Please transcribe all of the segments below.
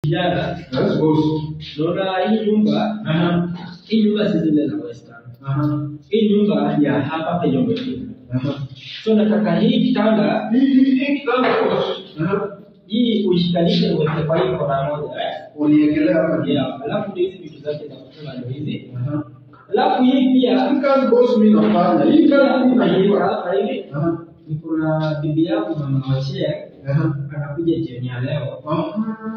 Kijana, Yes, boss. naona hii nyumba, hii nyumba si zile za Western. Hii nyumba ya hapa penye umefika. So nataka hii kitanda, Hii kitanda boss. hii uishikanishe uweke kwa hii kona moja. Uniekelea hapa. Yeah, alafu ndio hizi vitu zake za kufunga ndio hizi. Alafu hii pia Hii kazi boss mimi nafanya. Hii kazi mimi naiweka hapa hivi. Niko na bibi yangu mama wachie. Anakuja jioni ya leo.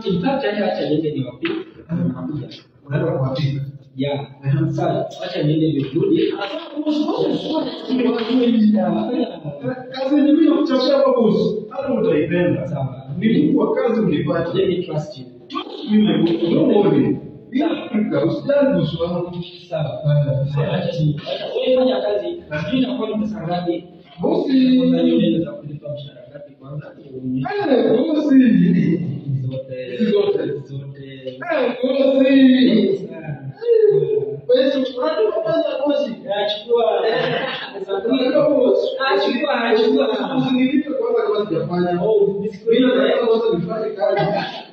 In fact acha niende niwapi. Anakuja. Unaenda kuwapiga. Yeah. Sasa acha niende nirudi. Kazi yenye mimi nakuchapia hapa boss. Hata utaipenda. Sawa. Ni mtu wa kazi unipate. Let me trust you. Mimi don't worry. Usijali boss wangu. Sawa. Acha wewe fanya kazi. Mimi nakuwa nimesangani. Bosi. Kwanza niende za kulipa mshahara ngapi kwanza? Bosi. Zote. Bosi. Wewe unataka kufanya bosi? Achukua. Usinilipe kwanza kama sijafanya. Mimi nataka kwanza nifanye kazi.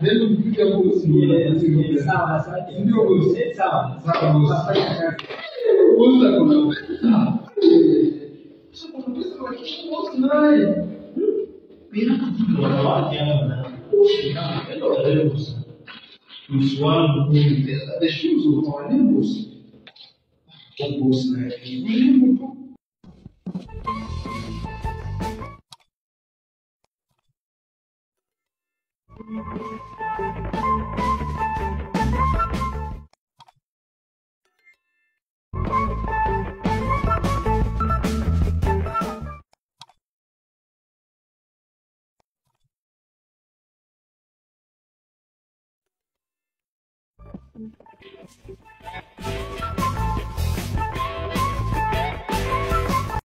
Ndio nipige bosi. Sawa, asante. Ndio bosi. Sawa. Sawa bosi. Fanya kazi. Bosi kuna pesa. Sasa kuna pesa lakini bosi naye. Bila kufunga wanawake hapa. Bosi wangu huyu the shoes of our neighbors. Bosi naye. Mimi tu.